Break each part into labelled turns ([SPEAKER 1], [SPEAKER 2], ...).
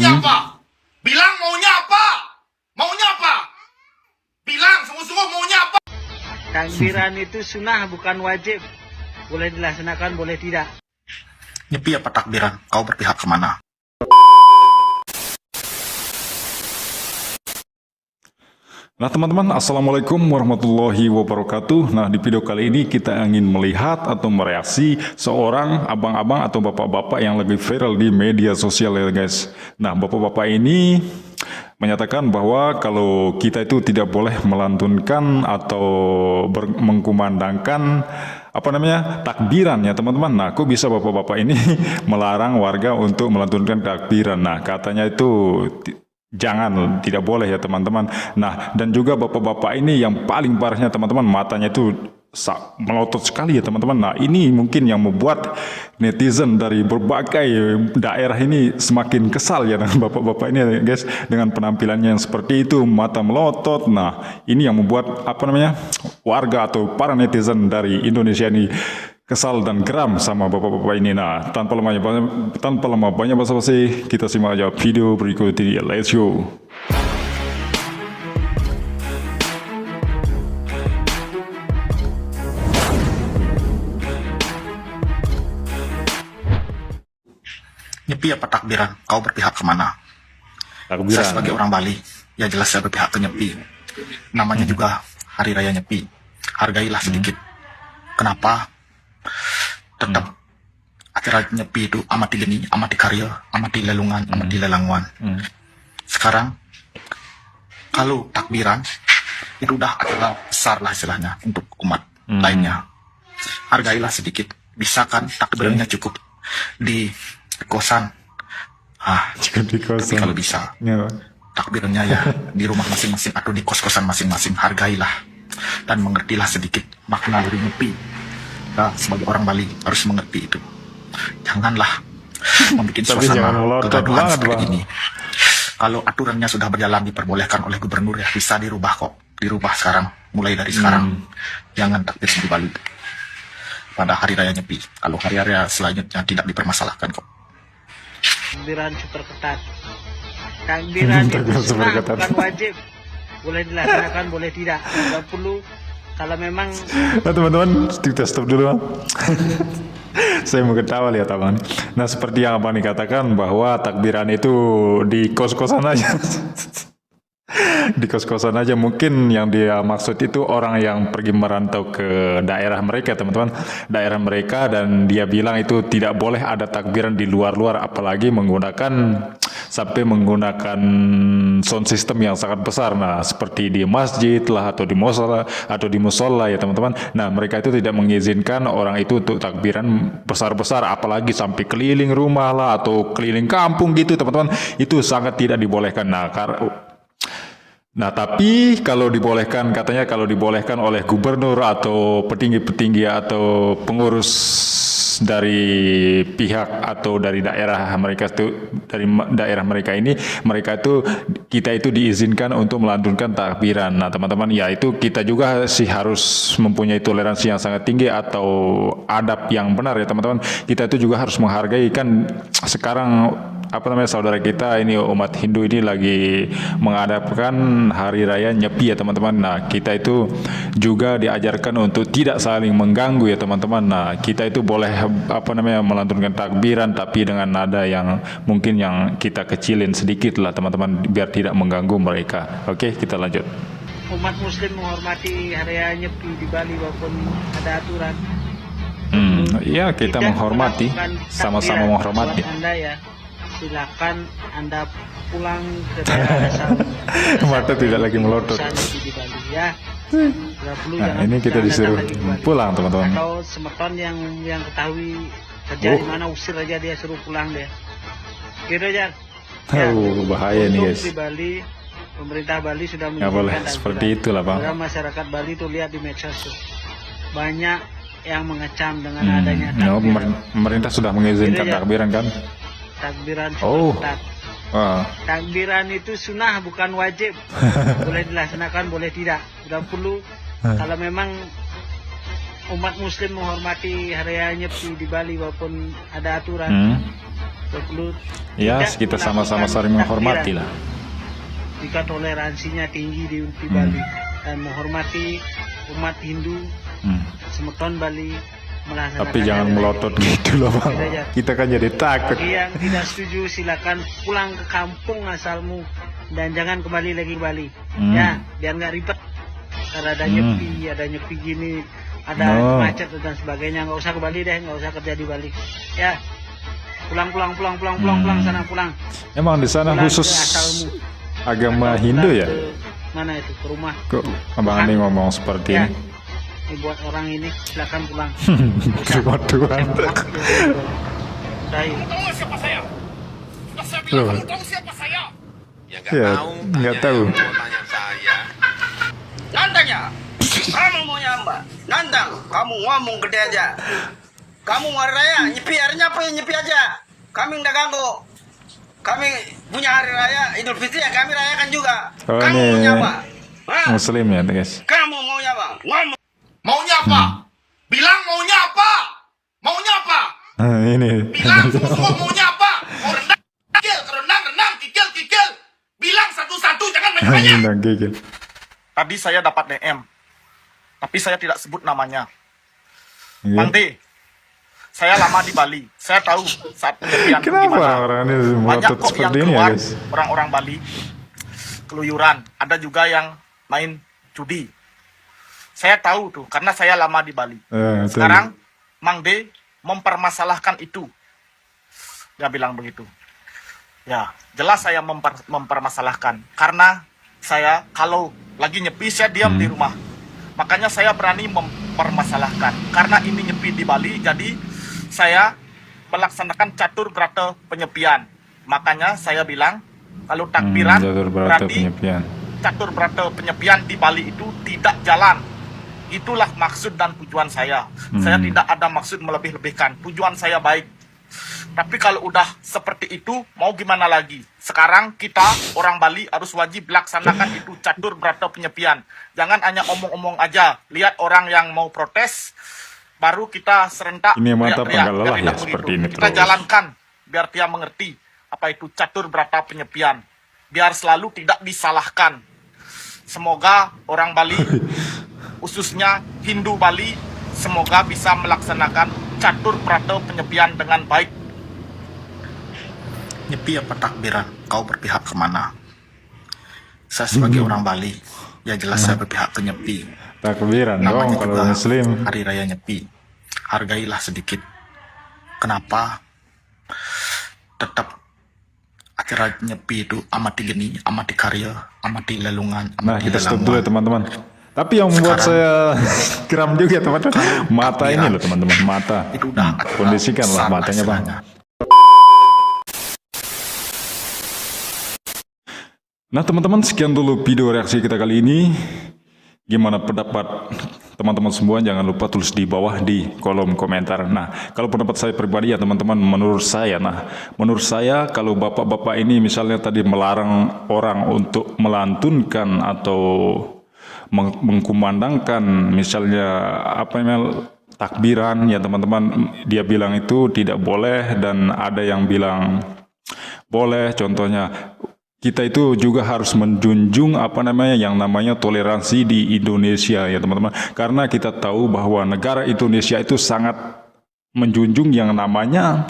[SPEAKER 1] Maunya apa? Bilang maunya apa? Maunya apa? Bilang sungguh-sungguh maunya apa?
[SPEAKER 2] Takbiran itu sunnah bukan wajib. Boleh dilaksanakan, boleh tidak.
[SPEAKER 1] Nyepi apa takbiran? Kau berpihak kemana?
[SPEAKER 3] Nah teman-teman, Assalamualaikum warahmatullahi wabarakatuh. Nah di video kali ini kita ingin melihat atau mereaksi seorang abang-abang atau bapak-bapak yang lagi viral di media sosial ya guys. Nah bapak-bapak ini menyatakan bahwa kalau kita itu tidak boleh melantunkan atau mengkumandangkan takbiran ya teman-teman. Nah kok bisa bapak-bapak ini melarang warga untuk melantunkan takbiran? Nah katanya itu jangan, tidak boleh ya teman-teman. Nah dan juga bapak-bapak ini yang paling parahnya teman-teman, matanya itu melotot sekali ya teman-teman. Nah ini mungkin yang membuat netizen dari berbagai daerah ini semakin kesal ya dengan bapak-bapak ini ya guys, dengan penampilannya yang seperti itu, mata melotot. Nah ini yang membuat warga atau para netizen dari Indonesia ini kesal dan geram sama bapak-bapak ini. Nah tanpa lama banyak basa-basi, kita simak aja video berikut ini. Let's go.
[SPEAKER 1] Nyepi apa takbiran? Kau berpihak kemana?
[SPEAKER 3] Takbiran.
[SPEAKER 1] Saya sebagai orang Bali, ya jelas saya berpihak ke Nyepi. Namanya juga Hari Raya Nyepi. Hargailah sedikit. Kenapa? Tetap acara Nyepi itu amati geni, amati karya, amati lelungan, amati lelanguan. Sekarang kalau takbiran itu udah acara besar lah istilahnya untuk umat lainnya. Hargailah sedikit. Bisa kan takbirannya cukup di kosan.
[SPEAKER 3] Cukup di kosan.
[SPEAKER 1] Tapi kalau bisa
[SPEAKER 3] Ya.
[SPEAKER 1] takbirannya ya di rumah masing-masing atau di kos-kosan masing-masing. Hargailah dan mengertilah sedikit makna dari Nyepi. Nah, sebagai orang Bali harus mengerti itu. Janganlah membuat suasana kegaduhan seperti ini. Kalau aturannya sudah berjalan, diperbolehkan oleh gubernur ya, bisa dirubah kok. Dirubah sekarang, mulai dari sekarang. Jangan takbir di Bali pada Hari Raya Nyepi. Kalau hari raya selanjutnya tidak dipermasalahkan kok.
[SPEAKER 2] Takbiran super ketat. Takbiran itu sunnah bukan wajib. Boleh dilaksanakan, boleh tidak. Tidak perlu. Kalau memang
[SPEAKER 3] Nah teman-teman, kita stop dulu. Saya mau ketawa lihat abang. Nah seperti yang abang dikatakan bahwa takbiran itu di kos-kosan aja. Di kos-kosan aja. Mungkin yang dia maksud itu orang yang pergi merantau ke daerah mereka teman-teman, daerah mereka, dan dia bilang itu tidak boleh ada takbiran di luar-luar, apalagi sampai menggunakan sound system yang sangat besar. Nah seperti di masjid lah atau di musola ya teman-teman. Nah mereka itu tidak mengizinkan orang itu untuk takbiran besar-besar, apalagi sampai keliling rumah lah atau keliling kampung gitu teman-teman. Itu sangat tidak dibolehkan. Nah tapi kalau dibolehkan, katanya kalau dibolehkan oleh gubernur atau petinggi-petinggi atau pengurus dari pihak atau dari daerah mereka ini, kita itu diizinkan untuk melantunkan takbiran. Nah teman-teman, ya itu kita juga sih harus mempunyai toleransi yang sangat tinggi atau adab yang benar ya teman-teman. Kita itu juga harus menghargai, kan sekarang saudara kita ini umat Hindu ini lagi mengadapkan Hari Raya Nyepi ya teman-teman. Nah kita itu juga diajarkan untuk tidak saling mengganggu ya teman-teman. Nah kita itu boleh melantunkan takbiran tapi dengan nada yang mungkin yang kita kecilin sedikit lah teman-teman, biar tidak mengganggu mereka. Oke, kita lanjut.
[SPEAKER 2] umat muslim menghormati Hari Raya Nyepi di Bali walaupun ada aturan.
[SPEAKER 3] Iya kita
[SPEAKER 2] Tidak
[SPEAKER 3] menghormati,
[SPEAKER 2] melakukan
[SPEAKER 3] sama-sama
[SPEAKER 2] takbiran.
[SPEAKER 3] menghormati.
[SPEAKER 2] Buat Anda ya, silakan Anda pulang ke daerah asal.
[SPEAKER 3] Mata tidak lagi melotot.
[SPEAKER 2] Di Bali ya. Tidak perlu,
[SPEAKER 3] Nah ini kita disuruh pulang teman-teman.
[SPEAKER 2] Atau semeton yang ketahui kerja di mana, usir aja dia, suruh pulang dia. Gitu aja.
[SPEAKER 3] Bahaya nih guys.
[SPEAKER 2] Di Bali, pemerintah Bali sudah
[SPEAKER 3] Nggak boleh
[SPEAKER 2] mengizinkan
[SPEAKER 3] seperti
[SPEAKER 2] takbiran.
[SPEAKER 3] itulah bang.
[SPEAKER 2] Karena masyarakat Bali tuh lihat di medsos tuh, banyak yang mengecam dengan adanya
[SPEAKER 3] No,
[SPEAKER 2] takbiran.
[SPEAKER 3] pemerintah sudah mengizinkan
[SPEAKER 2] Gitu aja.
[SPEAKER 3] takbiran kan?
[SPEAKER 2] Takbiran
[SPEAKER 3] Oh.
[SPEAKER 2] super ketat. Takbiran itu sunnah bukan wajib. Boleh dilaksanakan, boleh tidak. Tidak perlu. Kalau memang umat muslim menghormati Hari Raya Nyepi di Bali walaupun ada aturan, perlu
[SPEAKER 3] Ya,
[SPEAKER 2] tidak
[SPEAKER 3] kita sama-sama
[SPEAKER 2] melakukan
[SPEAKER 3] saling menghormati
[SPEAKER 2] takbiran.
[SPEAKER 3] lah.
[SPEAKER 2] Jika toleransinya tinggi di Bali dan menghormati umat Hindu semeton Bali melaksanakan
[SPEAKER 3] Tapi jangan
[SPEAKER 2] hari raya
[SPEAKER 3] melotot
[SPEAKER 2] ini.
[SPEAKER 3] gitu lah bang.
[SPEAKER 2] Gitu aja.
[SPEAKER 3] Kita kan jadi takut.
[SPEAKER 2] Bagi yang tidak setuju silakan pulang ke kampung asalmu dan jangan kembali lagi ke Bali. Ya, biar nggak ribet. Karena ada nyepi gini, ada
[SPEAKER 3] No.
[SPEAKER 2] macet dan sebagainya. Nggak usah ke Bali deh, nggak usah kerja di Bali. Ya, pulang sana pulang.
[SPEAKER 3] Emang di sana
[SPEAKER 2] Pulang
[SPEAKER 3] khusus
[SPEAKER 2] ke asalmu.
[SPEAKER 3] agama
[SPEAKER 2] Atau
[SPEAKER 3] Hindu
[SPEAKER 2] pulang
[SPEAKER 3] ya?
[SPEAKER 2] ke mana itu ke rumah.
[SPEAKER 3] Kok abang Andi ngomong seperti
[SPEAKER 2] Ya,
[SPEAKER 3] ini?
[SPEAKER 2] ini buat orang ini silakan pulang.
[SPEAKER 3] Terima Tuhan.
[SPEAKER 2] Udah,
[SPEAKER 1] Tahu siapa saya? Sudah saya
[SPEAKER 3] Loh.
[SPEAKER 1] bilang kamu tahu siapa saya?
[SPEAKER 4] Ya nggak
[SPEAKER 3] Ya,
[SPEAKER 4] tahu.
[SPEAKER 3] nggak
[SPEAKER 4] tanya
[SPEAKER 3] tahu.
[SPEAKER 4] yang mau tanya saya.
[SPEAKER 5] Nantang ya? Kamu mau nyamba? Nantang, kamu ngomong gede aja. Kamu hari raya, nyepi harinya apa ya nyepi aja. Kami nggak ganggu. Kami punya hari raya Idul Fitri ya kami rayakan juga.
[SPEAKER 3] Oh,
[SPEAKER 5] Kamu mau
[SPEAKER 3] ini
[SPEAKER 5] nyamba? Hah?
[SPEAKER 3] Muslim ya guys.
[SPEAKER 5] Kamu mau nyamba? Ngomong.
[SPEAKER 1] Maunya apa? Bilang maunya apa? Maunya apa?
[SPEAKER 3] Ini.
[SPEAKER 1] Bilang semua maunya apa? Mau rendang, kikil, rendang, kikil. Bilang satu-satu, jangan banyak-banyak.
[SPEAKER 3] Rendang gigil.
[SPEAKER 1] Tadi saya dapat DM, tapi saya tidak sebut namanya.
[SPEAKER 3] Iya.
[SPEAKER 1] Bang D, saya lama di Bali. Saya tahu saat penyepian itu
[SPEAKER 3] Kenapa
[SPEAKER 1] gimana.
[SPEAKER 3] orang-orang ini
[SPEAKER 1] Banyak
[SPEAKER 3] melotot
[SPEAKER 1] kok yang
[SPEAKER 3] seperti ini ya
[SPEAKER 1] keluar,
[SPEAKER 3] guys?
[SPEAKER 1] orang-orang Bali keluyuran. Ada juga yang main judi. Saya tahu tuh, karena saya lama di Bali.
[SPEAKER 3] Betul.
[SPEAKER 1] Sekarang Mang D mempermasalahkan itu. Dia bilang begitu. Ya, jelas saya mempermasalahkan. Karena saya kalau lagi nyepi, saya diam di rumah. Makanya saya berani mempermasalahkan. Karena ini nyepi di Bali, jadi saya melaksanakan catur berata penyepian. Makanya saya bilang, kalau takbiran
[SPEAKER 3] Catur berata
[SPEAKER 1] berarti
[SPEAKER 3] penyepian.
[SPEAKER 1] catur berata penyepian di Bali itu tidak jalan. Itulah maksud dan tujuan saya. Saya tidak ada maksud melebih-lebihkan. Tujuan saya baik. Tapi kalau udah seperti itu, mau gimana lagi? Sekarang kita, orang Bali, harus wajib laksanakan itu catur berata penyepian. Jangan hanya omong-omong aja. Lihat orang yang mau protes, baru kita serentak
[SPEAKER 3] Ini mantap
[SPEAKER 1] teriak-teriak.
[SPEAKER 3] enggak lelah
[SPEAKER 1] Biar
[SPEAKER 3] ya
[SPEAKER 1] tidak
[SPEAKER 3] seperti
[SPEAKER 1] begitu.
[SPEAKER 3] ini
[SPEAKER 1] Kita
[SPEAKER 3] terus.
[SPEAKER 1] jalankan, biar dia mengerti apa itu catur berata penyepian. Biar selalu tidak disalahkan. Semoga orang Bali, khususnya Hindu Bali, semoga bisa melaksanakan catur berata penyepian dengan baik. Nyepi apa takbiran? Kau berpihak kemana? Saya sebagai orang Bali, ya jelas saya berpihak ke Nyepi.
[SPEAKER 3] Takbiran dong
[SPEAKER 1] Namanya
[SPEAKER 3] kalau
[SPEAKER 1] juga
[SPEAKER 3] Muslim.
[SPEAKER 1] Hari Raya Nyepi. Hargailah sedikit. Kenapa? Tetap acara Nyepi itu amati geni, amati karya, amati lelungan,
[SPEAKER 3] Nah,
[SPEAKER 1] amati
[SPEAKER 3] kita stop dulu ya
[SPEAKER 1] lelamuan.
[SPEAKER 3] teman-teman. Tapi yang membuat saya geram juga teman-teman, mata ini
[SPEAKER 1] takbiran
[SPEAKER 3] loh teman-teman, mata.
[SPEAKER 1] Itu udah acara
[SPEAKER 3] Kondisikanlah
[SPEAKER 1] besar
[SPEAKER 3] matanya bang.
[SPEAKER 1] istilahnya.
[SPEAKER 3] Nah teman-teman, sekian dulu video reaksi kita kali ini. Gimana pendapat teman-teman semua? Jangan lupa tulis di bawah di kolom komentar. Nah, kalau pendapat saya pribadi ya teman-teman, menurut saya kalau bapak-bapak ini misalnya tadi melarang orang untuk melantunkan atau mengkumandangkan misalnya apa namanya takbiran ya teman-teman, dia bilang itu tidak boleh dan ada yang bilang boleh. Contohnya kita itu juga harus menjunjung apa namanya yang namanya toleransi di Indonesia ya teman-teman, karena kita tahu bahwa negara Indonesia itu sangat menjunjung yang namanya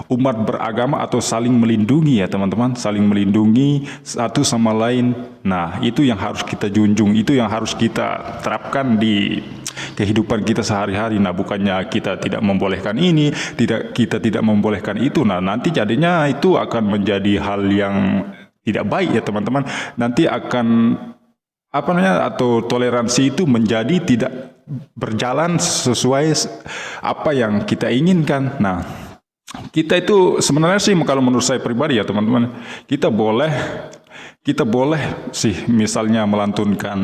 [SPEAKER 3] umat beragama atau saling melindungi ya teman-teman, saling melindungi satu sama lain. Nah, itu yang harus kita junjung, itu yang harus kita terapkan di kehidupan kita sehari-hari. Nah, bukannya kita tidak membolehkan ini, kita tidak membolehkan itu. Nah, nanti jadinya itu akan menjadi hal yang tidak baik ya teman-teman. Nanti akan apa namanya atau toleransi itu menjadi tidak berjalan sesuai apa yang kita inginkan. Nah, kita itu sebenarnya sih kalau menurut saya pribadi ya teman-teman, kita boleh sih misalnya melantunkan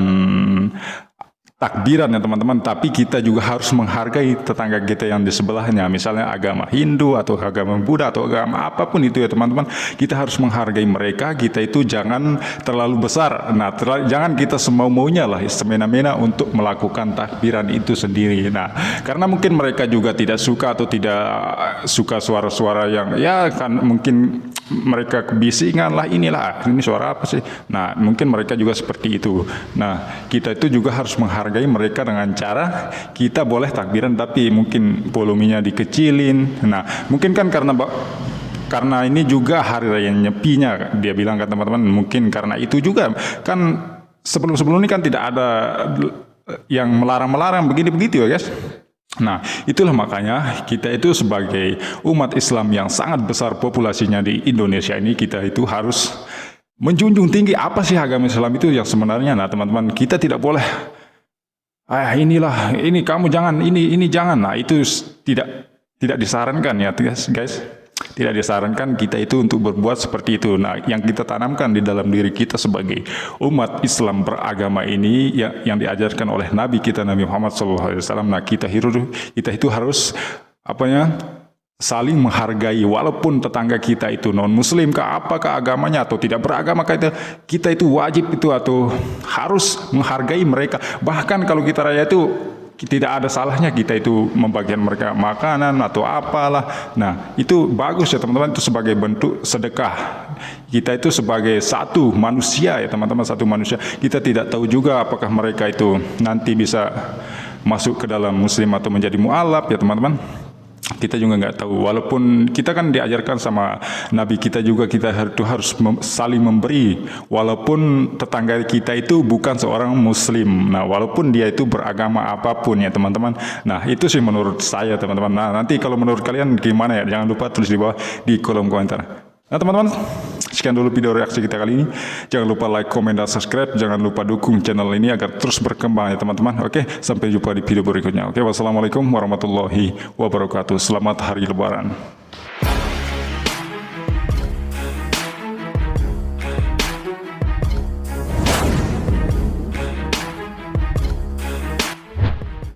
[SPEAKER 3] takbiran ya teman-teman, tapi kita juga harus menghargai tetangga kita yang di sebelahnya, misalnya agama Hindu atau agama Buddha atau agama apapun itu ya teman-teman, kita harus menghargai mereka. Kita itu jangan terlalu besar, nah jangan kita semau-maunya lah, semena-mena untuk melakukan takbiran itu sendiri. Nah karena mungkin mereka juga tidak suka atau tidak suka suara-suara yang ya kan, mungkin mereka kebisingan lah, inilah ini suara apa sih, nah mungkin mereka juga seperti itu. Nah kita itu juga harus menghargai mereka dengan cara kita boleh takbiran tapi mungkin volumenya dikecilin. Nah mungkin kan karena ini juga hari raya Nyepinya, dia bilang kan teman-teman, mungkin karena itu juga kan sebelum ini kan tidak ada yang melarang-melarang begini-begitu ya guys. Nah itulah makanya kita itu sebagai umat Islam yang sangat besar populasinya di Indonesia ini, kita itu harus menjunjung tinggi apa sih agama Islam itu yang sebenarnya. Nah teman-teman, kita tidak boleh inilah, ini kamu jangan, ini jangan. Nah itu tidak disarankan ya guys. Tidak disarankan kita itu untuk berbuat seperti itu. Nah yang kita tanamkan di dalam diri kita sebagai umat Islam beragama ini yang diajarkan oleh Nabi kita Nabi Muhammad SAW. Nah kita itu harus saling menghargai, walaupun tetangga kita itu non muslim apakah agamanya atau tidak beragama, kita itu wajib itu atau harus menghargai mereka. Bahkan kalau kita raya itu tidak ada salahnya kita itu membagikan mereka makanan atau apalah. Nah itu bagus ya teman-teman, itu sebagai bentuk sedekah. Kita itu sebagai satu manusia ya teman-teman, satu manusia. Kita tidak tahu juga apakah mereka itu nanti bisa masuk ke dalam muslim atau menjadi mu'alaf ya teman-teman. Kita juga nggak tahu, walaupun kita kan diajarkan sama Nabi kita juga, kita harus saling memberi, walaupun tetangga kita itu bukan seorang muslim. Nah walaupun dia itu beragama apapun ya teman-teman. Nah itu sih menurut saya teman-teman. Nah nanti kalau menurut kalian gimana ya, jangan lupa tulis di bawah di kolom komentar. Nah teman-teman, sekian dulu video reaksi kita kali ini. Jangan lupa like, komen, dan subscribe. Jangan lupa dukung channel ini agar terus berkembang ya teman-teman. Oke, sampai jumpa di video berikutnya. Oke, wassalamualaikum warahmatullahi wabarakatuh. Selamat hari Lebaran.